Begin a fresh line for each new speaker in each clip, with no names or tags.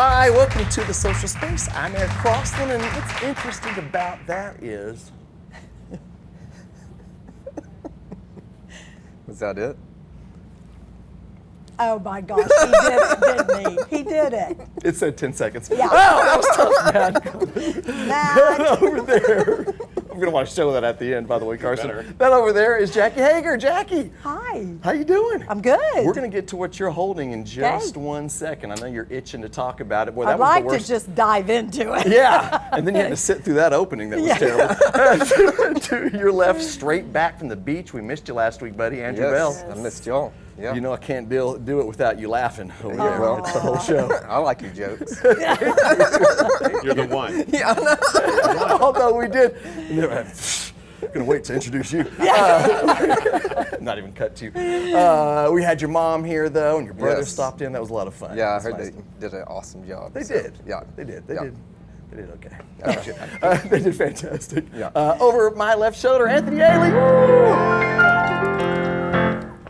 Hi, welcome to the Social Space. I'm Eric Crossland, and what's interesting about that is...
Was that it?
Oh my gosh, he did it, didn't he? He did it.
It said 10 seconds.
Yeah.
Oh, that was tough, man.
Matt.
Over there. I'm going to want to show that at the end, by the way, Carson.
Better.
That over there is Jackie Hager. Jackie.
Hi.
How you doing?
I'm good.
We're going to get to what you're holding in just
Okay.
1 second. I know you're itching to talk about it. Boy, that
I'd
was
like
the worst.
to just dive into it.
Yeah, and then you had to sit through that opening that was terrible. To your left, straight back from the beach. We missed you last week, buddy. Andrew
Yes,
Bell.
I missed y'all. Yeah.
You know I can't do it without you laughing over
Yeah,
there.
well.
It's the whole show.
I like your jokes.
You're the one.
Yeah, I know.
Although we did. Gonna wait to introduce you. Not even cut to you. We had your mom here though, and your brother
Yes.
stopped in. That was a lot of fun.
Yeah, I
That's
heard
nice.
they did an awesome job.
They
so,
did.
Yeah.
They did. They
Yeah.
did. They did okay. They did fantastic.
Yeah.
Over my left shoulder, Anthony Ailey.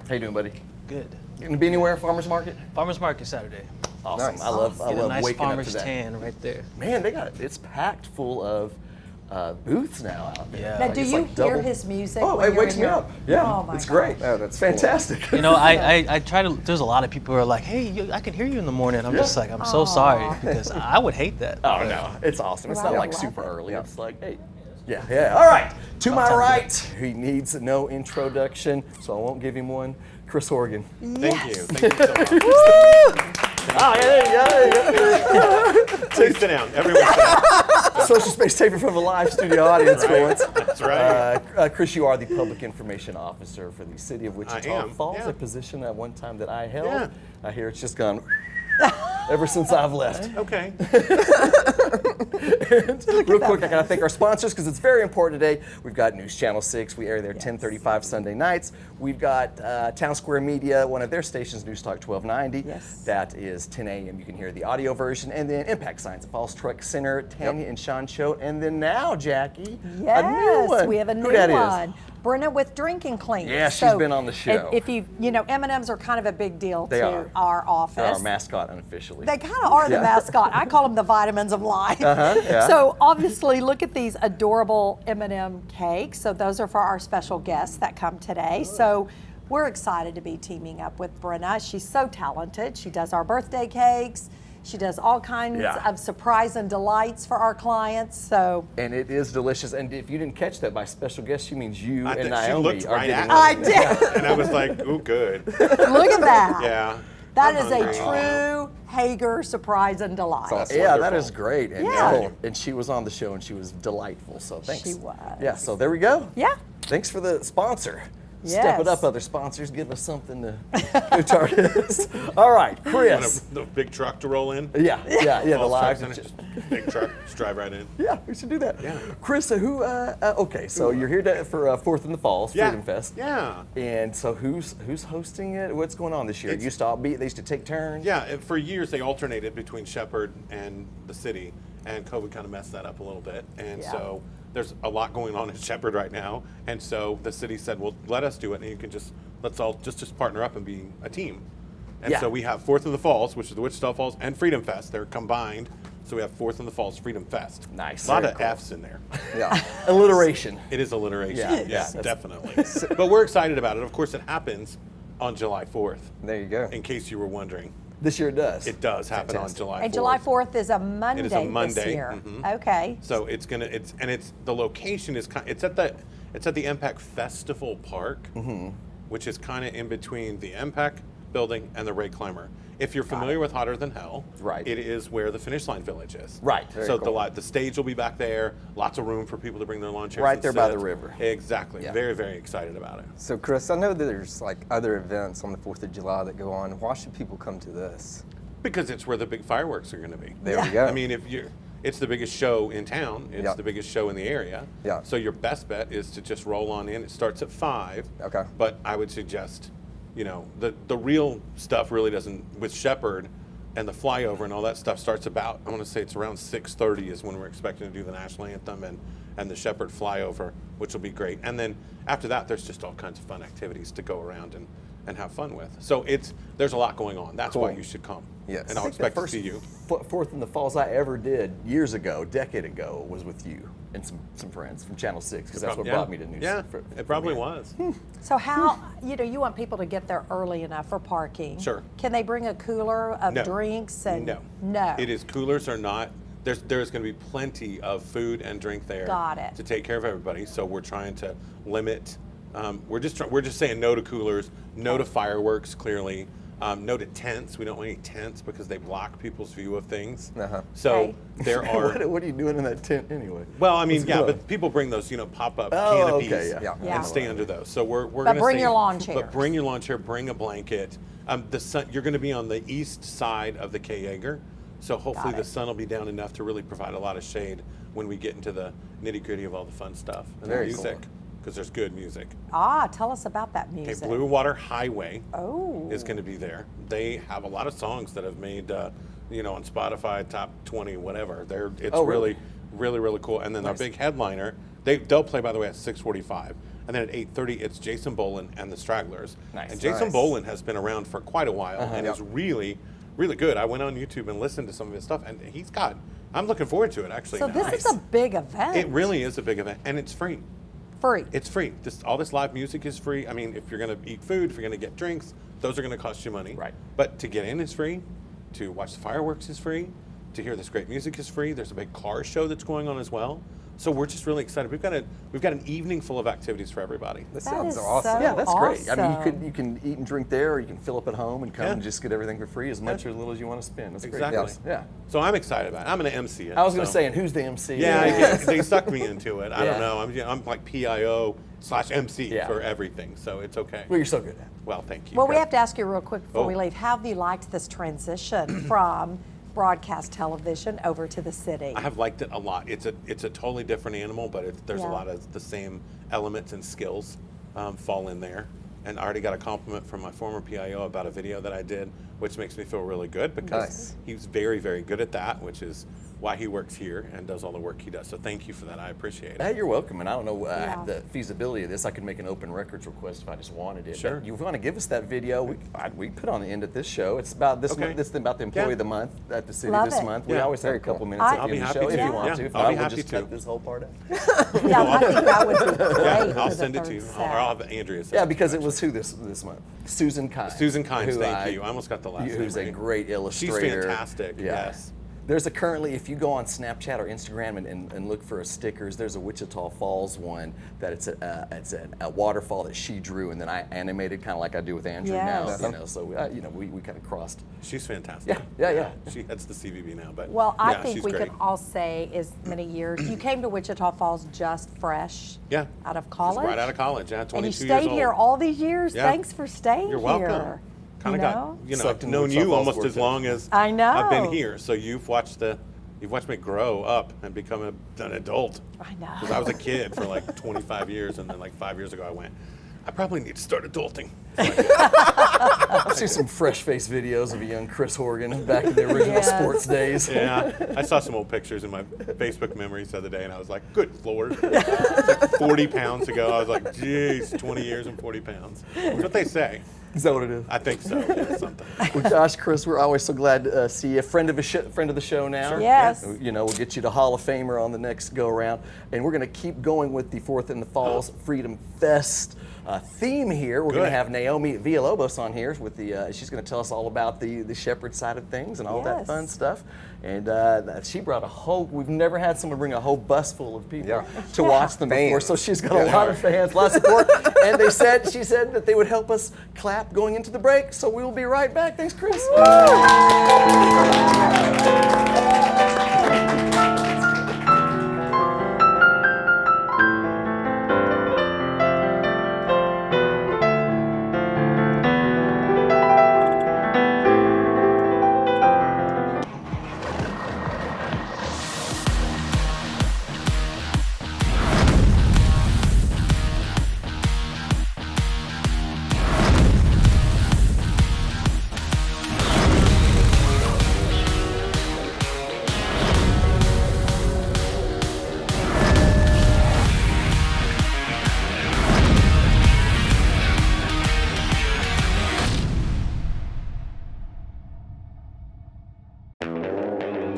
How you doing, buddy?
Good.
You gonna be anywhere? Farmers Market?
Farmers Market Saturday.
Awesome.
Nice.
I love
Get a nice
waking
farmer's
up to that.
tan right there.
Man, it's packed full of booths now out there.
Yeah.
Now,
Like,
do
it's
you
like
hear
double-
his music?
Oh,
when
it
you're
wakes
in
me
your-
up. Yeah,
Oh my
it's
gosh.
great.
Oh, that's cool.
fantastic.
You know, I try to. There's a lot of people who are like, "Hey, I can hear you in the morning." I'm just like, I'm so sorry because I would hate that.
Oh no, it's awesome. It's
Well,
not
I
like
love
super
it.
early. It's like, hey, yeah. All right, to my right, he needs no introduction, so I won't give him one. Chris Horgen.
Thank you. Thank you so much.
Oh, yeah, there you go.
Please sit down. Everyone sit down.
Social Space taping from the live studio audience for once.
That's right.
Chris, you are the Public Information Officer for the City of Wichita
am,
Falls,
yeah.
a position at one time that I held.
Yeah.
I hear it's just gone ever since I've left.
Okay.
Real quick, I gotta thank our sponsors because it's very important today. We've got News Channel 6. We air there 10:35 Sunday nights. We've got Town Square Media, one of their stations, News Talk 1290.
Yes.
That is 10 a.m. You can hear the audio version. And then Impact Science at Falls Truck Center, Tanya and Sean Choate. And then now, Jackie,
Yes,
a new one.
we have a new
Who that is?
one. Brenna with Drinking Clean.
Yeah, she's been on the show.
If you know, M&Ms are kind of a big deal
They
to
are.
our office.
They're our mascot unofficially.
They kind of are the
Yeah.
mascot. I call them the vitamins of life.
yeah.
So obviously, look at these adorable M&M cakes. So those are for our special guests that come today. So we're excited to be teaming up with Brenna. She's so talented. She does our birthday cakes. She does all kinds
Yeah.
of surprise and delights for our clients. So
And it is delicious. And if you didn't catch that by special guest, she means you
I
and
think she
Naomi
looked
are
right
getting
at
I
me.
did.
And I was like, ooh, good.
Look at that.
Yeah.
That
I'm
is a
hungry.
true Hager surprise and delight.
Awesome.
Yeah, that
Wonderful.
is great. And,
Yeah.
and she was on the show and she was delightful. So thanks.
She was.
Yeah, so there we go.
Yeah.
Thanks for the sponsor. Step it
Yes.
up, other sponsors. Give us something to do to our guests. All right, Chris.
The big truck to roll in.
Yeah, the
Falls
live.
Truck Center, just big truck, just drive right in.
Yeah, we should do that.
Yeah.
Chris, okay, so you're here for Fourth in the Falls,
Yeah.
Freedom Fest.
Yeah.
And so who's hosting it? What's going on this year? It used to they used to take turns.
Yeah, for years they alternated between Shepherd and the city, and COVID kind of messed that up a little bit. And
Yeah.
so there's a lot going on in Shepherd right now, and so the city said, well, let us do it, and you can let's all just partner up and be a team. And
Yeah.
so we have Fourth in the Falls, which is the Wichita Falls, and Freedom Fest. They're combined, so we have Fourth in the Falls Freedom Fest.
Nice.
A lot
Very
of
cool.
F's in there.
Yeah.
Alliteration.
It is alliteration.
Yeah,
Yes,
yeah.
definitely. But we're excited about it. Of course, it happens on July 4th,
There you go.
in case you were wondering.
This year it does.
It does happen
Fantastic.
on July 4th.
And July 4th is a Monday,
It is a Monday,
this year.
mhm.
Okay.
So it's the location is it's at the Impact Festival Park, which is kind of in between the Impact building and the Ray Climber. If you're familiar with Hotter Than Hell,
Right.
it is where the Finish Line Village is.
Right.
Very
So
cool.
the stage will be back there. Lots of room for people to bring their lawn chairs.
Right
and
there by
sit.
the river.
Exactly.
Yeah.
Very, very excited about it.
So, Chris, I know that there's like other events on the 4th of July that go on. Why should people come to this?
Because it's where the big fireworks are going to be.
There we go.
I mean, it's the biggest show in town. It's
Yeah.
the biggest show in the area.
Yeah.
So your best bet is to just roll on in. It starts at 5.
Okay.
But I would suggest, the real stuff really doesn't, with Shepherd and the flyover and all that stuff starts about, I want to say it's around 6:30 is when we're expecting to do the national anthem and the Shepherd flyover, which will be great. And then after that, there's just all kinds of fun activities to go around and have fun with. So there's a lot going on. That's why
Cool.
you should come.
Yes.
And I'll
I think the
expect to
first
see you.
Fourth in the Falls I ever did years ago, decade ago, was with you and some friends from Channel 6, because that's what brought me to news.
Yeah,
for
it probably
me.
was.
So how, you want people to get there early enough for parking.
Sure.
Can they bring a cooler of
No.
drinks? And
No.
No.
It is coolers or not. There's going to be plenty of food and drink there.
Got it.
To take care of everybody. So we're trying to limit. We're just saying no to coolers, no to fireworks. Clearly, no to tents. We don't want any tents because they block people's view of things.
Uh-huh.
So
Okay.
there are.
What are you doing in that tent anyway?
Well, I mean,
What's
yeah,
going
but people bring those, pop-up
Oh,
canopies
okay, yeah.
Yeah.
and stay under those. So we're
But
going to
bring your lawn
But
chairs.
bring your lawn chair, bring a blanket. The sun, you're going to be on the east side of the K. Yeager, so hopefully
Got
the
it.
sun will be down enough to really provide a lot of shade when we get into the nitty-gritty of all the fun stuff and
Very
the
cool.
music, because there's good music.
Tell us about that
Okay,
music.
Blue Water Highway
Oh.
is going to be there. They have a lot of songs that have made, on Spotify top 20, whatever. It's
Oh, really?
really cool. And then our
Nice.
big headliner, they'll play, by the way, at 6:45, and then at 8:30 it's Jason Boland and the Stragglers.
Nice.
And Jason
Nice.
Boland has been around for quite a while and
Yep.
is really good. I went on YouTube and listened to some of his stuff, and I'm looking forward to it actually.
So
now.
this is a big event.
It really is a big event, and it's free.
Free.
It's free. All this live music is free. I mean, if you're going to eat food, if you're going to get drinks, those are going to cost you money.
Right.
But to get in is free. To watch the fireworks is free. To hear this great music is free. There's a big car show that's going on as well. So we're just really excited. We've got an evening full of activities for everybody.
That
That
sounds
is
awesome.
so
Yeah, that's great. I mean,
awesome.
you can eat and drink there, or you can fill up at home and come
Yeah.
and just get everything for free, as much
Yeah.
or as little as you want to spend. That's
Exactly.
great. Yes. Yeah.
So I'm excited about it. I'm going to MC it.
I was going to
so-
say, and who's the MC?
Yeah, they sucked me into it. I
Yeah.
don't know. I'm like PIO/MC
Yeah.
for everything, so it's okay.
Well, you're so good at it.
Well, thank you.
Well, we have to ask you real quick before we
Oh.
leave. How have you liked this transition from broadcast television over to the city?
I have liked it a lot. It's a totally different animal, but there's
Yeah.
a lot of the same elements and skills fall in there. And I already got a compliment from my former PIO about a video that I did, which makes me feel really good because
Nice.
he's very, very good at that, which is why he works here and does all the work he does. So thank you for that. I appreciate it.
Hey, you're welcome. And I don't know
Yeah.
the feasibility of this. I could make an open records request if I just wanted it.
Sure.
But you want to give us that video? We put on the end at this show. It's about this
Okay.
month. This is about the employee
Yeah.
of the month at the city
Love
this
it.
month. We
Yeah.
always have
Very
a couple
cool.
minutes at
I'll
the
be
end of
happy
the show
to.
if you want
Yeah.
to. If
I'll
not,
be
we'll
happy
just
to.
cut this whole part out.
Yeah, I think that would be great.
I'll
for
send
the
it to you.
third
Or I'll
set.
have Andrea send
Yeah,
it
because
to
it
you,
was who this month? Susan Kynes.
Susan Kynes,
who
thank you. I almost got the last name
Who's a
right.
great illustrator.
She's fantastic, yes.
There's currently, if you go on Snapchat or Instagram and look for stickers, there's a Wichita Falls one that it's a waterfall that she drew, and then I animated kind of like I do with Andrew
Yes.
now. So we kind of crossed.
She's fantastic.
Yeah.
She heads the CVB now, but
Well, I
yeah,
think
she's
we
great.
could all say as many years. You came to Wichita Falls just fresh
Yeah.
out of
Just
college.
right out of college, yeah, 22
and you
years
stayed
old.
here all these years.
Yeah.
Thanks for staying
You're welcome.
here.
Kind of got,
Sucked into
known
Wichita
you
Falls
almost
work
as long as
I know.
I've been here. So you've watched me grow up and become an adult.
I know.
Because I was a kid for like 25 years, and then like 5 years ago I went, I probably need to start adulting.
I see some fresh face videos of a young Chris Horgen back in the original
Yes.
sports days.
Yeah, I saw some old pictures in my Facebook memories the other day, and I was like, good Lord. It's like 40 pounds ago. I was like, geez, 20 years and 40 pounds. That's what they say.
Is that what it is?
I think so. Yeah, something.
Well, Josh, Chris, we're always so glad to see you. Friend of the show now.
Sure.
Yes.
We'll get you to Hall of Famer on the next go around, and we're going to keep going with the Fourth in the Falls Freedom Fest theme here. We're going to
Good.
have Naomi Villalobos on here with she's going to tell us all about the shepherd side of things and all that
Yes.
fun stuff. And she brought we've never had someone bring a whole bus full of people
Yeah.
to watch them before.
Fans.
So she's got a lot of fans, a lot of support. And she said that they would help us clap going into the break. So we will be right back. Thanks, Chris.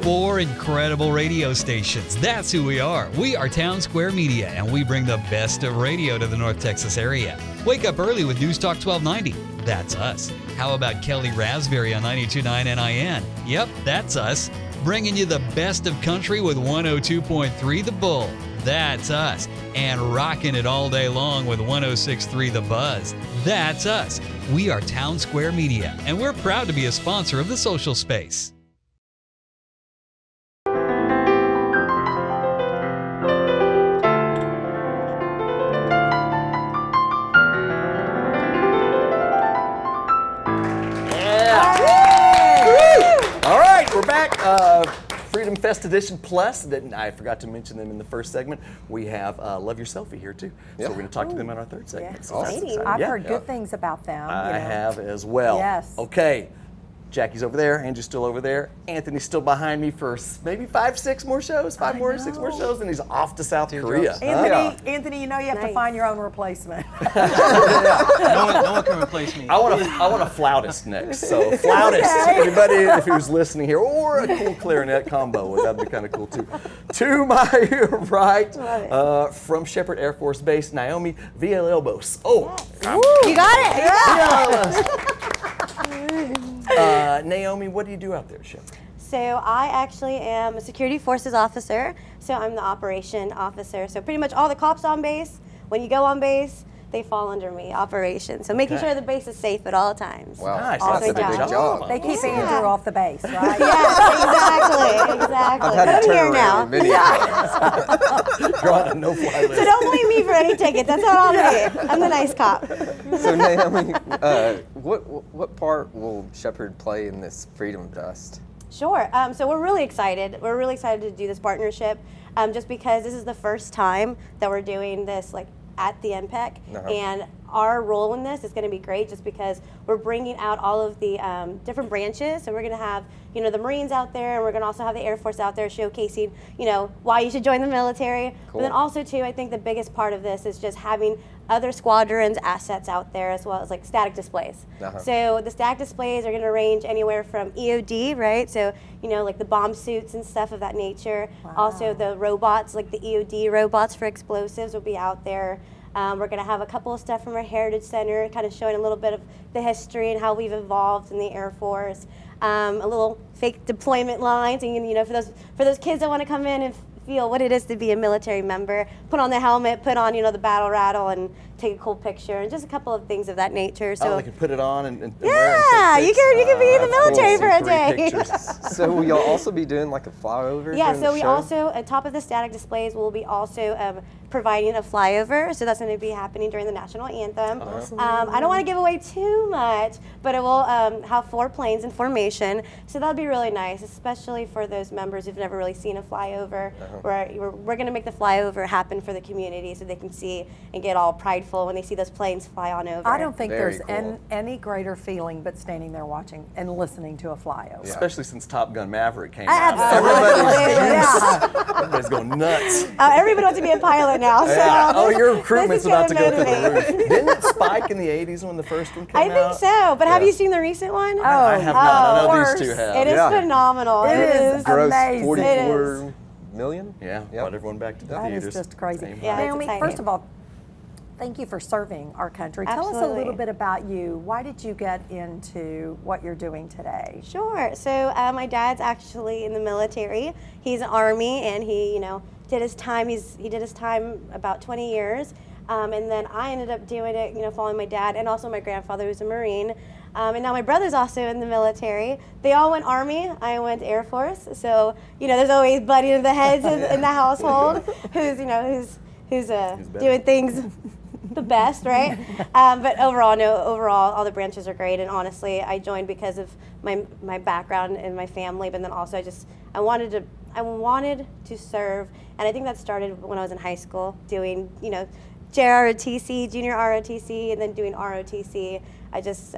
4 incredible radio stations. That's who we are. We are Town Square Media, and we bring the best of radio to the North Texas area. Wake up early with News Talk 1290. That's us. How about Kelly Raspberry on 92.9 NIN? Yep, that's us. Bringing you the best of country with 102.3 The Bull. That's us. And rocking it all day long with 106.3 The Buzz. That's us. We are Town Square Media, and we're proud to be a sponsor of the Social Space.
We're back. Freedom Fest Edition Plus. I forgot to mention them in the first segment. We have Love Your Selfie here too. So we're going to talk to them in our third segment.
Yeah.
So that's exciting.
I've heard good things about them.
I have as well.
Yes.
Okay. Jackie's over there. Andrew's still over there. Anthony's still behind me for maybe 5-6 more shows. 6 more shows, and he's off to South Korea.
Anthony, you know you have to find your own replacement.
No one can replace me.
I want a flautist next. So flautist, anybody if who's listening here, or a cool clarinet combo, that'd be kind of cool too. To my right, from Shepherd Air Force Base, Naomi Villalobos. Oh,
you got it.
Naomi, what do you do out there, Shepherd?
So I actually am a security forces officer. So I'm the operation officer. So pretty much all the cops on base, when you go on base, they fall under me, operations. So making sure the base is safe at all times.
Wow,
Nice.
that's a
Awesome
big job.
They keep Andrew off the base, right?
Yes, exactly.
I've had
But
to
I'm here
turn
now.
around many times.
You're on a no-fly list.
So don't blame me for any tickets. That's not on me. I'm the nice cop.
So Naomi, what part will Shepherd play in this Freedom Fest?
Sure. So we're really excited. We're really excited to do this partnership, just because this is the first time that we're doing this at the MPEC, and our role in this is going to be great just because we're bringing out all of the different branches. So we're going to have, the Marines out there, and we're going to also have the Air Force out there showcasing, why you should join the military. But then also too, I think the biggest part of this is just having other squadrons' assets out there, as well as static displays. So the static displays are going to range anywhere from EOD, right? So the bomb suits and stuff of that nature.
Wow.
Also the robots, like the EOD robots for explosives, will be out there. We're going to have a couple of stuff from our Heritage Center, kind of showing a little bit of the history and how we've evolved in the Air Force. A little fake deployment lines, and for those kids that want to come in and feel what it is to be a military member, put on the helmet, put on the battle rattle, and take a cool picture, and just a couple of things of that nature. So
they can put it on and
yeah,
wear it.
you can be in the military for a day.
So will y'all also be doing a flyover?
Yeah,
during
so
the
we
show?
also, at top of the static displays, we'll be also providing a flyover. So that's going to be happening during the national anthem.
Awesome.
I don't want to give away too much, but it will have 4 planes in formation. So that'll be really nice, especially for those members who've never really seen a flyover. We're going to make the flyover happen for the community so they can see and get all prideful when they see those planes fly on over.
I don't think
Very
there's
cool.
any greater feeling but standing there watching and listening to a flyover.
Especially since Top Gun Maverick came out.
Absolutely.
Everybody's going nuts.
Everybody wants to be a pilot now. So
Your recruitment's
this is
about to go
gonna
through the
motivate.
roof. Didn't it spike in the 80s when the first one came
I
out?
think so, but have you seen the recent one?
I have not. I know
of
these two have.
It is phenomenal.
It is
Gross
amazing.
44 million?
Yeah,
Yep.
brought everyone back to the
That is
theaters.
just crazy.
Same
Yeah,
time.
it's
Naomi,
exciting.
first of all, thank you for serving our country. Tell us a
Absolutely.
little bit about you. Why did you get into what you're doing today?
Sure. So my dad's actually in the military. He's an Army, and he, did his time. He did his time about 20 years, and then I ended up doing it, following my dad, and also my grandfather, who's a Marine. And now my brother's also in the military. They all went Army. I went Air Force. So there's always butting of the heads in the household, who's doing things the best, right? But overall, all the branches are great. And honestly, I joined because of my background and my family. But then also, I wanted to serve, and I think that started when I was in high school, doing JROTC, junior ROTC, and then doing ROTC. I just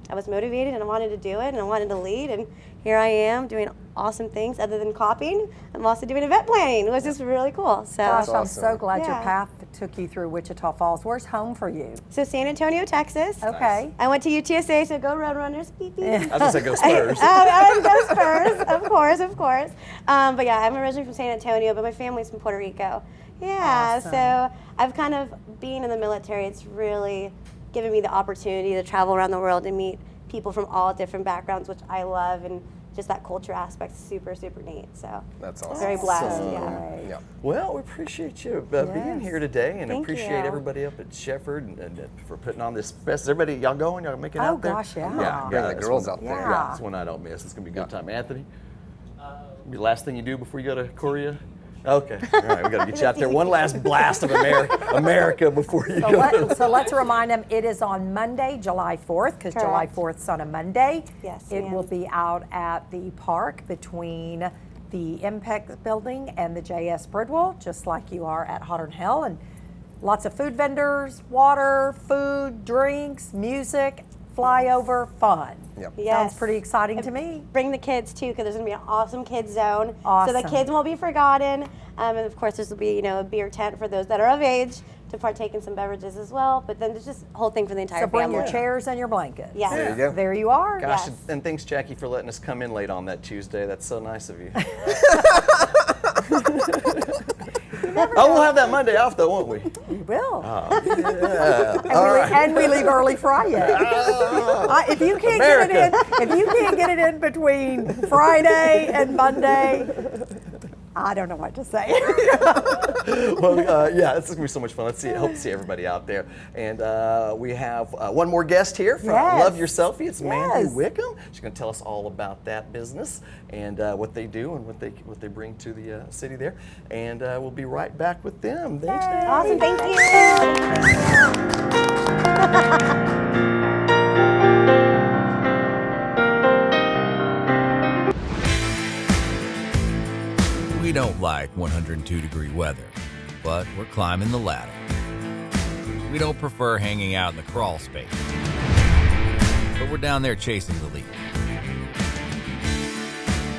I was motivated and I wanted to do it and I wanted to lead, and here I am doing awesome things other than copying. I'm also doing event planning, which is really cool. So,
Gosh, I'm
awesome.
so glad your
Yeah.
path took you through Wichita Falls. Where's home for you?
so San Antonio, Texas.
Okay.
I went to UTSA, so go Roadrunners, beep beep.
I was gonna say go Spurs.
I go Spurs, of course. But yeah, I'm originally from San Antonio, but my family's from Puerto Rico. Yeah,
Awesome.
so I've kind of, being in the military, it's really given me the opportunity to travel around the world and meet people from all different backgrounds, which I love, and just that culture aspect is super, super neat. So
That's awesome.
very blessed,
So
yeah.
great.
Yeah.
Well, we appreciate you being
Yes.
here today, and
Thank
appreciate
you.
everybody up at Shepherd and for putting on this fest. Is everybody, y'all going? Y'all making
Oh,
out there?
gosh, yeah.
Bring the
that's
girls
one-
out there.
Yeah.
Yeah, that's one I don't miss. It's gonna be a good time. Anthony, the last thing you do before you go to Korea? Okay, all right, we gotta get you out there. One last blast of America before you go.
So let's remind them it is on Monday, July 4th, because July
Correct.
4th is on a Monday.
Yes,
It
ma'am.
will be out at the park between the Impact Building and the JS Bridwell, just like you are at Hot and Hell. And lots of food vendors, water, food, drinks, music, flyover, fun.
Yep.
Sounds
Yes.
pretty exciting to me.
Bring the kids too, because there's gonna be an awesome kids zone, so
Awesome.
the kids won't be forgotten. And of course, this will be a beer tent for those that are of age to partake in some beverages as well. But then there's just a whole thing for the entire
So bring
family.
your chairs and your blankets.
Yes.
There you go.
There you are.
Gosh,
Yes.
and thanks, Jackie, for letting us come in late on that Tuesday. That's so nice of you. Oh, we'll have that Monday off, though, won't we?
We will.
Yeah.
And we leave early Friday. If you can't get it in, if you can't get it in between Friday and Monday, I don't know what to say.
Well, yeah, it's gonna be so much fun. Let's see. Hope to see everybody out there. And we have one more guest here from
Yes.
Love Your Selfie. It's Mande
Yes.
Wickham. She's gonna tell us all about that business and what they do and what they bring to the city there. And we'll be right back with them. Thanks. Mande.
Awesome, thank you.
We don't like 102-degree weather, but we're climbing the ladder. We don't prefer hanging out in the crawl space, but we're down there chasing the lead.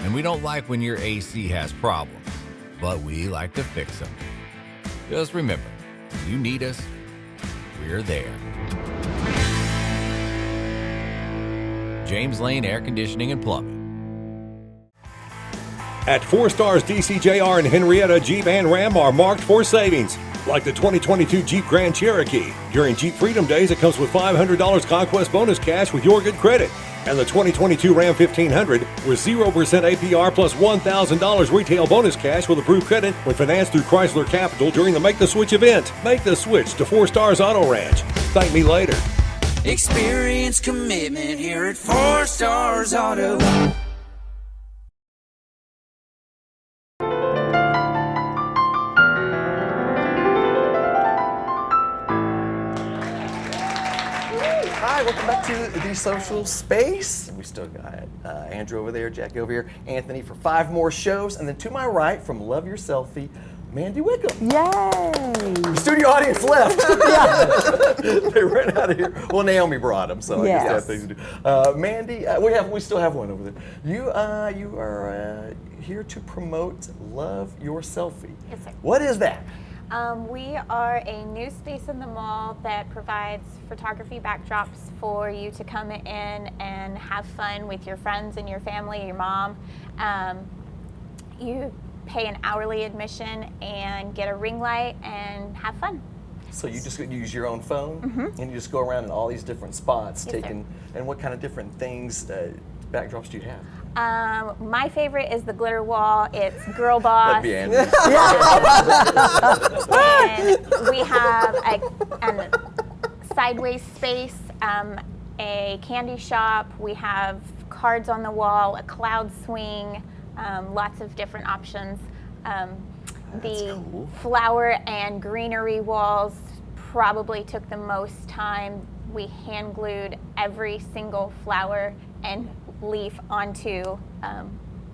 And we don't like when your AC has problems, but we like to fix them. Just remember, when you need us, we're there. James Lane Air Conditioning and Plumbing.
At 4 Stars DCJR and Henrietta, Jeep and Ram are marked for savings, like the 2022 Jeep Grand Cherokee. During Jeep Freedom Days, it comes with $500 Conquest bonus cash with your good credit. And the 2022 Ram 1500 with 0% APR plus $1,000 retail bonus cash with approved credit when financed through Chrysler Capital during the Make the Switch event. Make the switch to 4 Stars Auto Ranch. Thank me later.
Experience commitment here at 4 Stars Auto.
Hi, welcome back to the social space. We still got Andrew over there, Jackie over here, Anthony for 5 more shows, and then to my right from Love Your Selfie, Mande Wickham.
Yay!
The studio audience left. Yeah. They ran out of here. Well, Naomi brought them, so I guess
Yes.
that's things to do. Mande, we still have one over there. You are here to promote Love Your Selfie.
Yes, sir.
What is that?
We are a new space in the mall that provides photography backdrops for you to come in and have fun with your friends and your family, your mom. You pay an hourly admission and get a ring light and have fun.
So you just use your own phone and you just go around in all these different spots
Yes, sir.
taking, and what kind of different things, backdrops do you have?
My favorite is the glitter wall. It's Girl Boss.
That'd be Andy.
And we have a sideways space, a candy shop. We have cards on the wall, a cloud swing, lots of different options. The
cool.
flower and greenery walls probably took the most time. We hand glued every single flower and leaf onto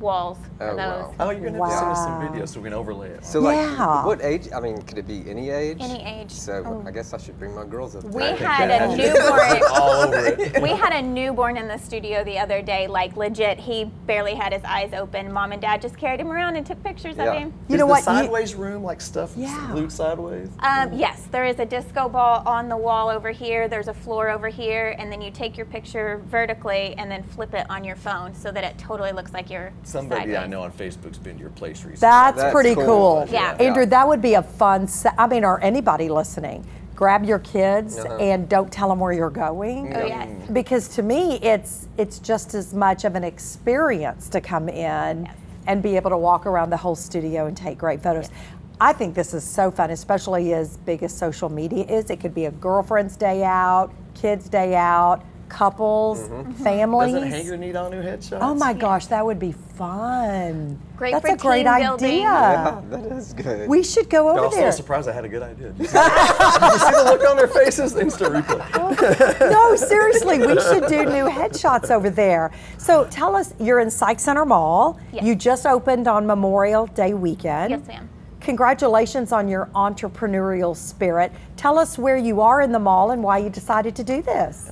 walls for
Oh,
those.
wow.
Oh, you're gonna have to send us some
Wow.
videos so we can overlay it.
So like,
Yeah.
what age? I mean, could it be any age?
Any age.
So I guess I should bring my girls up there.
We had a newborn.
all over it.
We had a newborn in the studio the other day, like legit. He barely had his eyes open. Mom and Dad just carried him around and took pictures of
Yeah.
him.
You
Is
know
the
what?
sideways room like stuff
Yeah.
glued sideways?
Yes, there is a disco ball on the wall over here. There's a floor over here, and then you take your picture vertically and then flip it on your phone so that it totally looks like you're
Somebody I
sideways.
know on Facebook's been to your place recently.
That's
That's
pretty
cool.
cool.
Yeah.
Andrew, that would be a fun, I mean, or anybody listening. Grab your kids and don't tell them where you're going.
Oh yes.
Because to me, it's just as much of an experience to come in and be able to walk around the whole studio and take great photos. I think this is so fun, especially as big as social media is. It could be a girlfriend's day out, kids' day out, couples, families.
Doesn't Hager need all new headshots?
Oh my gosh, that would be fun.
Great
That's
for
a great
team
idea.
building.
Yeah, that is good.
We should go
They're
over
also
there.
surprised I had a good idea. Did you see that? Did you see the look on their faces? Instant replay.
No, seriously, we should do new headshots over there. So tell us, you're in Psych Center Mall.
Yes.
You just opened on Memorial Day weekend.
Yes, ma'am.
Congratulations on your entrepreneurial spirit. Tell us where you are in the mall and why you decided to do this.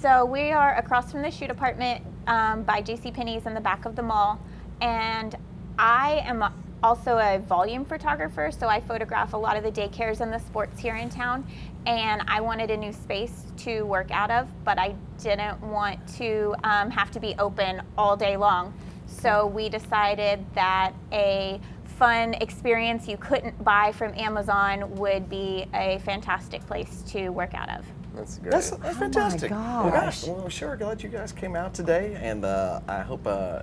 So we are across from the shoe department by JCPenney's in the back of the mall, and I am also a volume photographer, so I photograph a lot of the daycares and the sports here in town, and I wanted a new space to work out of, but I didn't want to have to be open all day long. So we decided that a fun experience you couldn't buy from Amazon would be a fantastic place to work out of.
That's great.
That's fantastic. Well,
gosh.
well, sure, glad you guys came out today, and I hope, I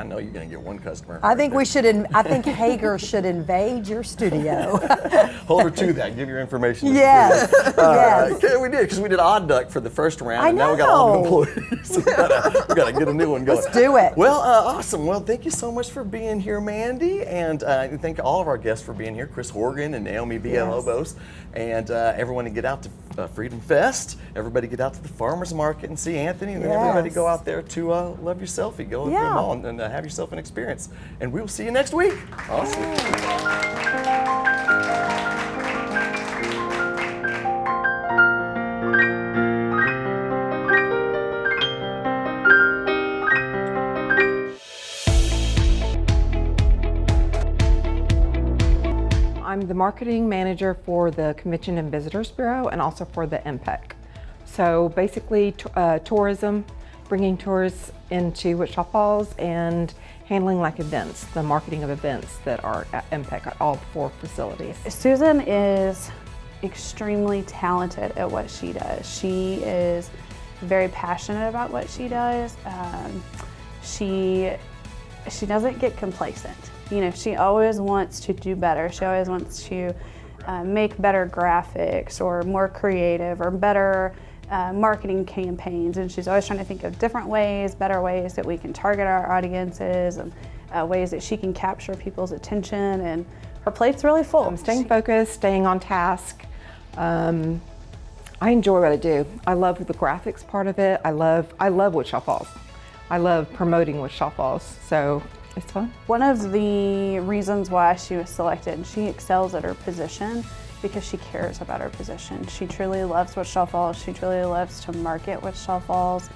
know you're gonna get one customer.
I think we should. I think Hager should invade your studio.
Hold her to that. Give your information.
Yes. Yes.
Okay, we did, because we did Odd Duck for the first round,
I
and now we got all new
know.
employees. So we gotta get a new one going.
Let's do it.
Well, awesome. Well, thank you so much for being here, Mandy, and thank all of our guests for being here, Chris Horgen and Naomi Villalobos, and everyone to get out to Freedom Fest. Everybody get out to the farmers market and see Anthony, and then everybody go out there to love your selfie. Go to the mall and have yourself an experience. And we will see you next week. Awesome.
I'm the marketing manager for the Convention and Visitors Bureau and also for the MPEC. So basically tourism, bringing tourists into Wichita Falls and handling like events, the marketing of events that are at MPEC at all 4 facilities.
Susan is extremely talented at what she does. She is very passionate about what she does. She doesn't get complacent. You know, she always wants to do better. She always wants to make better graphics or more creative or better marketing campaigns. And she's always trying to think of different ways, better ways that we can target our audiences and ways that she can capture people's attention. And her plate's really full.
I'm staying focused, staying on task. I enjoy what I do. I love the graphics part of it. I love Wichita Falls. I love promoting Wichita Falls, so it's fun.
One of the reasons why she was selected, she excels at her position because she cares about her position. She truly loves Wichita Falls. She truly loves to market Wichita Falls.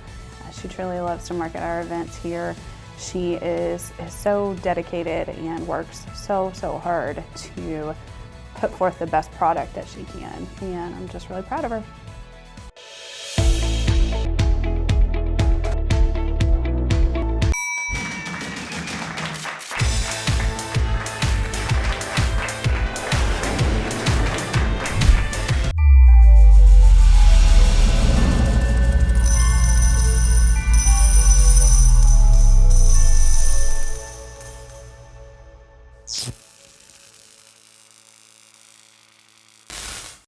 She truly loves to market our events here. She is so dedicated and works so hard to put forth the best product that she can, and I'm just really proud of her.